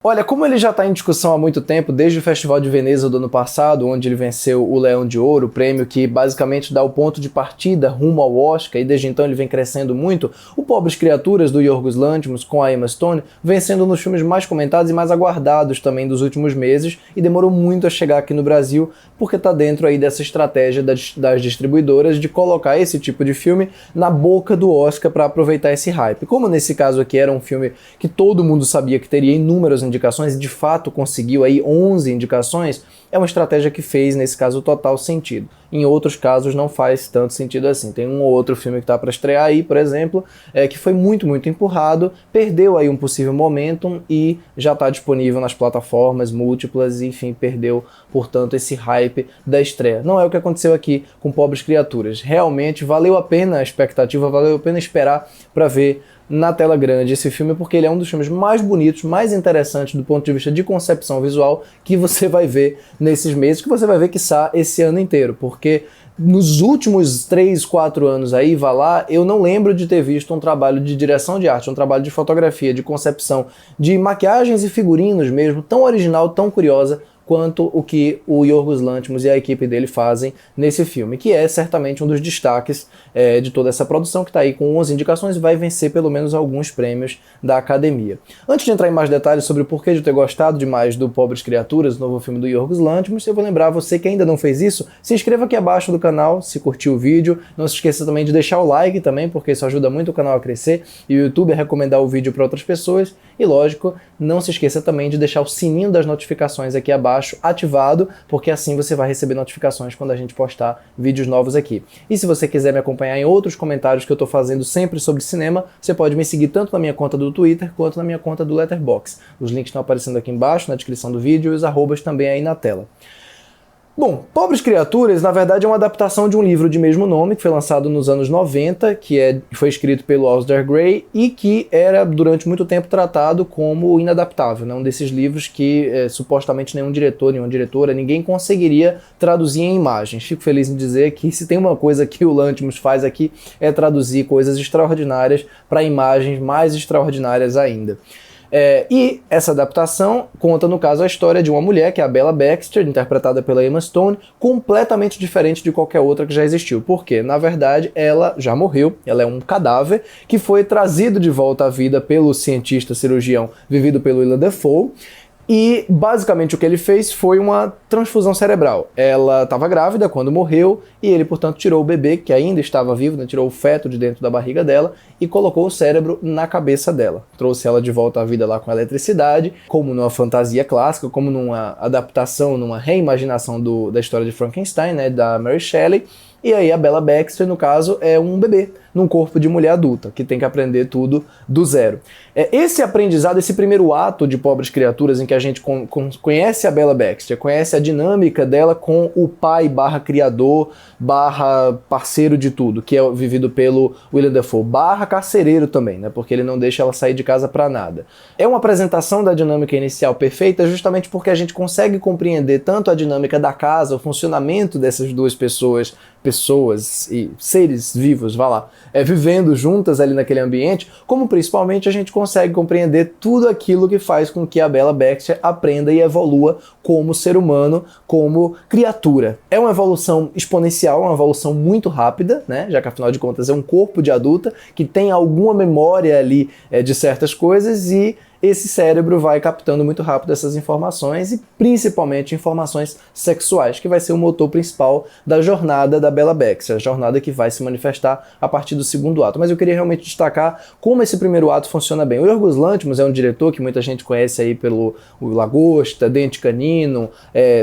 Olha, como ele já está em discussão há muito tempo, desde o Festival de Veneza do ano passado, onde ele venceu o Leão de Ouro, o prêmio que basicamente dá o ponto de partida rumo ao Oscar, e desde então ele vem crescendo muito, o Pobres Criaturas, do Yorgos Lanthimos, com a Emma Stone, vem sendo um dos filmes mais comentados e mais aguardados também dos últimos meses, e demorou muito a chegar aqui no Brasil, porque está dentro aí dessa estratégia das distribuidoras de colocar esse tipo de filme na boca do Oscar para aproveitar esse hype. Como nesse caso aqui era um filme que todo mundo sabia que teria inúmeras indicações e de fato conseguiu aí 11 indicações, é uma estratégia que fez, nesse caso, total sentido. Em outros casos não faz tanto sentido assim. Tem um ou outro filme que está para estrear aí, por exemplo, que foi muito empurrado, perdeu aí um possível momentum e já está disponível nas plataformas múltiplas e, enfim, perdeu, portanto, esse hype da estreia. Não é o que aconteceu aqui com Pobres Criaturas. Realmente valeu a pena a expectativa, valeu a pena esperar para ver na tela grande esse filme, porque ele é um dos filmes mais bonitos, mais interessantes do ponto de vista de concepção visual que você vai ver nesses meses, que você vai ver, quiçá, esse ano inteiro, porque nos últimos 3, 4 anos aí, vá lá, eu não lembro de ter visto um trabalho de direção de arte, um trabalho de fotografia, de concepção, de maquiagens e figurinos mesmo, tão original, tão curiosa, quanto o que o Yorgos Lanthimos e a equipe dele fazem nesse filme, que é certamente um dos destaques de toda essa produção, que está aí com 11 indicações e vai vencer pelo menos alguns prêmios da Academia. Antes de entrar em mais detalhes sobre o porquê de eu ter gostado demais do Pobres Criaturas, o novo filme do Yorgos Lanthimos, eu vou lembrar você que ainda não fez isso, se inscreva aqui abaixo do canal, se curtiu o vídeo, não se esqueça também de deixar o like também, porque isso ajuda muito o canal a crescer e o YouTube a recomendar o vídeo para outras pessoas, e lógico, não se esqueça também de deixar o sininho das notificações aqui abaixo ativado, porque assim você vai receber notificações quando a gente postar vídeos novos aqui. E se você quiser me acompanhar em outros comentários que eu estou fazendo sempre sobre cinema, você pode me seguir tanto na minha conta do Twitter quanto na minha conta do Letterboxd. Os links estão aparecendo aqui embaixo na descrição do vídeo e os arrobas também aí na tela. Bom, Pobres Criaturas, na verdade, é uma adaptação de um livro de mesmo nome, que foi lançado nos anos 90, que foi escrito pelo Alistair Gray e que era, durante muito tempo, tratado como inadaptável, né? Um desses livros que supostamente nenhum diretor, nenhuma diretora, ninguém conseguiria traduzir em imagens. Fico feliz em dizer que se tem uma coisa que o Lanthimos faz aqui é traduzir coisas extraordinárias para imagens mais extraordinárias ainda. E essa adaptação conta, no caso, a história de uma mulher, que é a Bella Baxter, interpretada pela Emma Stone, completamente diferente de qualquer outra que já existiu. Por quê? Na verdade, ela já morreu, ela é um cadáver que foi trazido de volta à vida pelo cientista cirurgião vivido pelo Willem Dafoe, e basicamente o que ele fez foi uma transfusão cerebral. Ela estava grávida quando morreu e ele, portanto, tirou o bebê, que ainda estava vivo, né, tirou o feto de dentro da barriga dela e colocou o cérebro na cabeça dela. Trouxe ela de volta à vida lá com eletricidade, como numa fantasia clássica, como numa adaptação, numa reimaginação da história de Frankenstein, né, da Mary Shelley. E aí a Bella Baxter, no caso, é um bebê num corpo de mulher adulta, que tem que aprender tudo do zero. Esse aprendizado, esse primeiro ato de Pobres Criaturas, em que a gente conhece a Bella Baxter, conhece a dinâmica dela com o pai barra criador, barra parceiro de tudo, que é vivido pelo Willem Dafoe, barra carcereiro também, né, porque ele não deixa ela sair de casa pra nada. É uma apresentação da dinâmica inicial perfeita justamente porque a gente consegue compreender tanto a dinâmica da casa, o funcionamento dessas duas pessoas e seres vivos, vá lá, vivendo juntas ali naquele ambiente, como principalmente a gente consegue compreender tudo aquilo que faz com que a Bella Baxter aprenda e evolua como ser humano, como criatura. É uma evolução exponencial, uma evolução muito rápida, né? Já que afinal de contas é um corpo de adulta que tem alguma memória ali de certas coisas e esse cérebro vai captando muito rápido essas informações e principalmente informações sexuais, que vai ser o motor principal da jornada da Bella Baxter, a jornada que vai se manifestar a partir do segundo ato. Mas eu queria realmente destacar como esse primeiro ato funciona bem. O Yorgos Lanthimos é um diretor que muita gente conhece aí pelo o Lagosta, Dente Canino,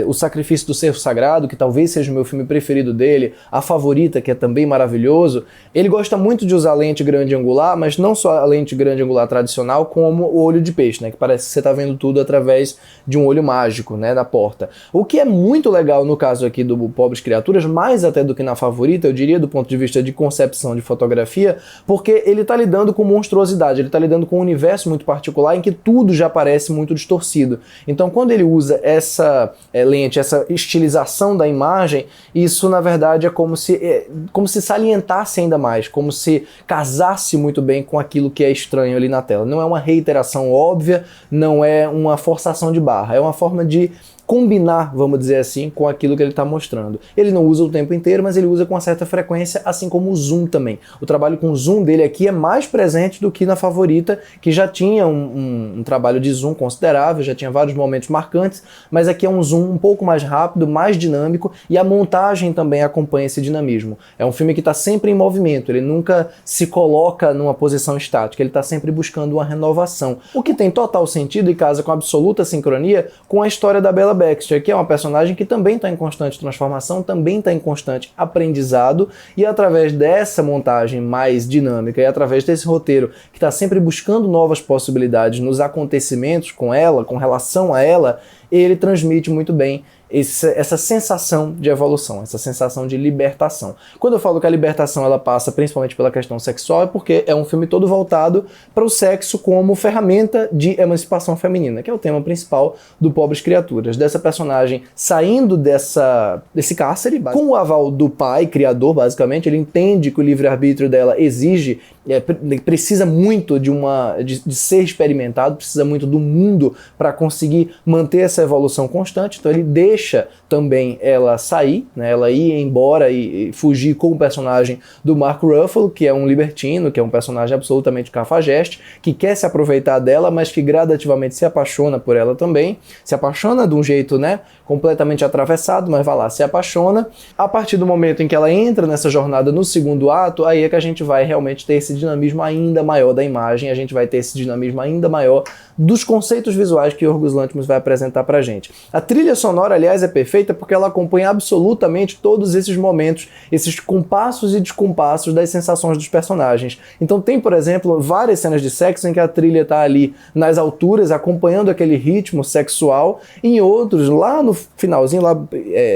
O Sacrifício do Cervo Sagrado, que talvez seja o meu filme preferido dele, A Favorita, que é também maravilhoso. Ele gosta muito de usar lente grande angular, mas não só a lente grande angular tradicional, como o olho de peixe, né, que parece que você está vendo tudo através de um olho mágico, né, da porta. O que é muito legal no caso aqui do Pobres Criaturas, mais até do que na Favorita, eu diria, do ponto de vista de concepção de fotografia, porque ele está lidando com monstruosidade, ele está lidando com um universo muito particular em que tudo já parece muito distorcido. Então, quando ele usa essa lente, essa estilização da imagem, isso na verdade é como se salientasse ainda mais, como se casasse muito bem com aquilo que é estranho ali na tela. Não é uma reiteração óbvia, não é uma forçação de barra, é uma forma de combinar, vamos dizer assim, com aquilo que ele está mostrando. Ele não usa o tempo inteiro, mas ele usa com uma certa frequência, assim como o zoom também. O trabalho com o zoom dele aqui é mais presente do que na Favorita, que já tinha um trabalho de zoom considerável, já tinha vários momentos marcantes, mas aqui é um zoom um pouco mais rápido, mais dinâmico, e a montagem também acompanha esse dinamismo. É um filme que está sempre em movimento, ele nunca se coloca numa posição estática, ele está sempre buscando uma renovação, o que tem total sentido e casa com absoluta sincronia com a história da Bella Baxter, que é uma personagem que também está em constante transformação, também está em constante aprendizado, e através dessa montagem mais dinâmica e através desse roteiro que está sempre buscando novas possibilidades nos acontecimentos com ela, com relação a ela, ele transmite muito bem essa sensação de evolução, essa sensação de libertação. Quando eu falo que a libertação ela passa principalmente pela questão sexual, é porque é um filme todo voltado para o sexo como ferramenta de emancipação feminina, que é o tema principal do Pobres Criaturas, dessa personagem saindo desse cárcere, com o aval do pai, criador, basicamente. Ele entende que o livre-arbítrio dela exige, precisa muito de ser experimentado, precisa muito do mundo para conseguir manter essa evolução constante, então ele deixa também ela sair, né, ela ir embora e fugir com o personagem do Mark Ruffalo, que é um libertino, que é um personagem absolutamente cafajeste, que quer se aproveitar dela, mas que gradativamente se apaixona por ela também, se apaixona de um jeito, né, completamente atravessado, mas vai lá, se apaixona. A partir do momento em que ela entra nessa jornada no segundo ato, aí é que a gente vai realmente ter esse dinamismo ainda maior da imagem, a gente vai ter esse dinamismo ainda maior dos conceitos visuais que Yorgos Lanthimos vai apresentar pra gente. A trilha sonora, aliás, é perfeita porque ela acompanha absolutamente todos esses momentos, esses compassos e descompassos das sensações dos personagens. Então tem, por exemplo, várias cenas de sexo em que a trilha tá ali nas alturas, acompanhando aquele ritmo sexual, e em outros, lá no finalzinho,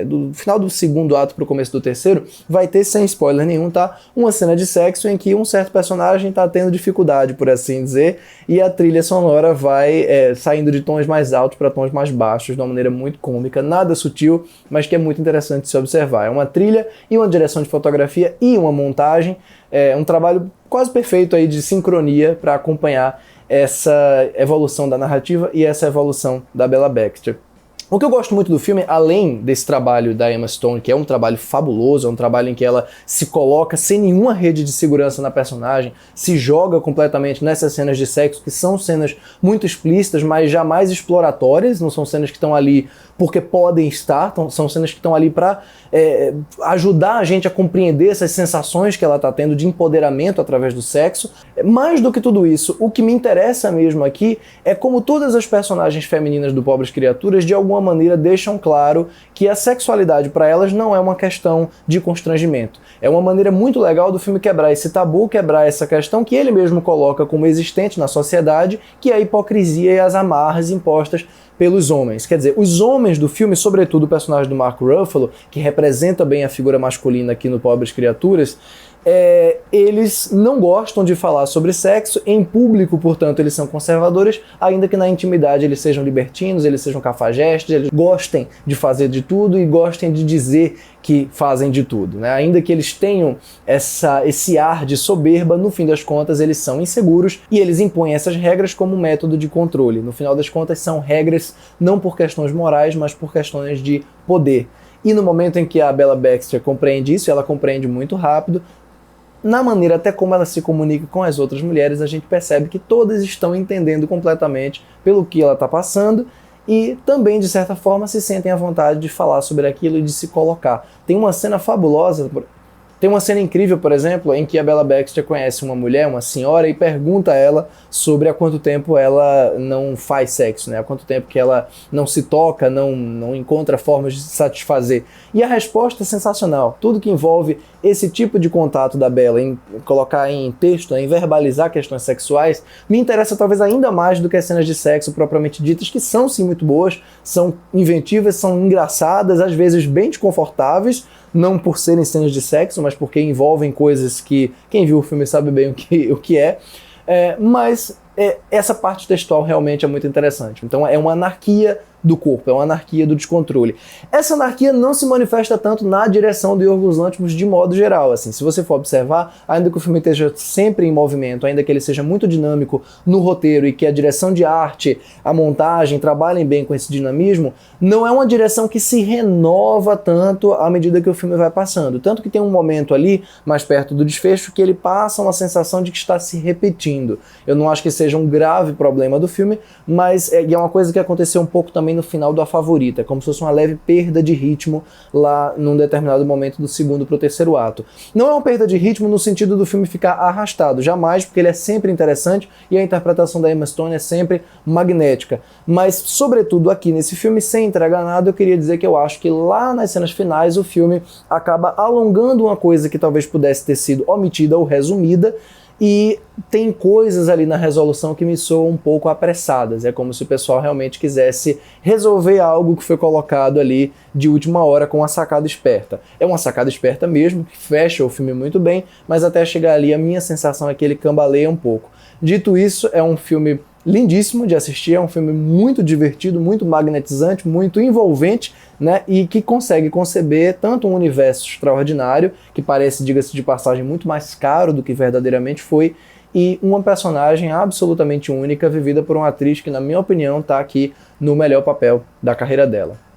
do final do segundo ato pro começo do terceiro, vai ter, sem spoiler nenhum, tá? Uma cena de sexo em que um certo personagem tá tendo dificuldade, por assim dizer, e a trilha sonora vai saindo de tons mais altos para tons mais baixos, de uma maneira muito cômica, nada sutil, mas que é muito interessante de se observar. É uma trilha e uma direção de fotografia e uma montagem, um trabalho quase perfeito aí de sincronia para acompanhar essa evolução da narrativa e essa evolução da Bella Baxter. O que eu gosto muito do filme, além desse trabalho da Emma Stone, que é um trabalho fabuloso, é um trabalho em que ela se coloca sem nenhuma rede de segurança na personagem, se joga completamente nessas cenas de sexo, que são cenas muito explícitas, mas jamais exploratórias, não são cenas que estão ali porque podem estar, são cenas que estão ali para ajudar a gente a compreender essas sensações que ela está tendo de empoderamento através do sexo. Mais do que tudo isso, o que me interessa mesmo aqui é como todas as personagens femininas do Pobres Criaturas, de alguma maneira, deixam claro que a sexualidade para elas não é uma questão de constrangimento. É uma maneira muito legal do filme quebrar esse tabu, quebrar essa questão que ele mesmo coloca como existente na sociedade, que é a hipocrisia e as amarras impostas pelos homens. Quer dizer, os homens do filme, sobretudo o personagem do Mark Ruffalo, que representa bem a figura masculina aqui no Pobres Criaturas, eles não gostam de falar sobre sexo em público, portanto eles são conservadores, ainda que na intimidade eles sejam libertinos, eles sejam cafajestes, eles gostem de fazer de tudo e gostem de dizer que fazem de tudo, né? Ainda que eles tenham esse ar de soberba, no fim das contas eles são inseguros e eles impõem essas regras como método de controle. No final das contas são regras não por questões morais, mas por questões de poder. E no momento em que a Bella Baxter compreende isso, ela compreende muito rápido, na maneira até como ela se comunica com as outras mulheres, a gente percebe que todas estão entendendo completamente pelo que ela está passando e também, de certa forma, se sentem à vontade de falar sobre aquilo e de se colocar. Tem uma cena fabulosa, tem uma cena incrível, por exemplo, em que a Bella Baxter conhece uma mulher, uma senhora, e pergunta a ela sobre há quanto tempo ela não faz sexo, né? Há quanto tempo que ela não se toca, não encontra formas de se satisfazer. E a resposta é sensacional. Tudo que envolve esse tipo de contato da Bella, em colocar em texto, em verbalizar questões sexuais, me interessa talvez ainda mais do que as cenas de sexo propriamente ditas, que são sim muito boas, são inventivas, são engraçadas, às vezes bem desconfortáveis, não por serem cenas de sexo, mas porque envolvem coisas que quem viu o filme sabe bem o que é. Mas essa parte textual realmente é muito interessante. Então é uma anarquia do corpo, é uma anarquia do descontrole. Essa anarquia não se manifesta tanto na direção do Yorgos Lanthimos de modo geral, assim, se você for observar, ainda que o filme esteja sempre em movimento, ainda que ele seja muito dinâmico no roteiro e que a direção de arte, a montagem trabalhem bem com esse dinamismo, não é uma direção que se renova tanto à medida que o filme vai passando, tanto que tem um momento ali, mais perto do desfecho, que ele passa uma sensação de que está se repetindo. Eu não acho que seja um grave problema do filme, mas é uma coisa que aconteceu um pouco também no final do A Favorita, como se fosse uma leve perda de ritmo lá num determinado momento do segundo para o terceiro ato. Não é uma perda de ritmo no sentido do filme ficar arrastado, jamais, porque ele é sempre interessante e a interpretação da Emma Stone é sempre magnética. Mas, sobretudo aqui nesse filme, sem entregar nada, eu queria dizer que eu acho que lá nas cenas finais o filme acaba alongando uma coisa que talvez pudesse ter sido omitida ou resumida, e tem coisas ali na resolução que me soam um pouco apressadas. É como se o pessoal realmente quisesse resolver algo que foi colocado ali de última hora com uma sacada esperta. É uma sacada esperta mesmo, que fecha o filme muito bem, mas até chegar ali a minha sensação é que ele cambaleia um pouco. Dito isso, é um filme lindíssimo de assistir, é um filme muito divertido, muito magnetizante, muito envolvente, né, e que consegue conceber tanto um universo extraordinário, que parece, diga-se de passagem, muito mais caro do que verdadeiramente foi, e uma personagem absolutamente única, vivida por uma atriz que, na minha opinião, está aqui no melhor papel da carreira dela.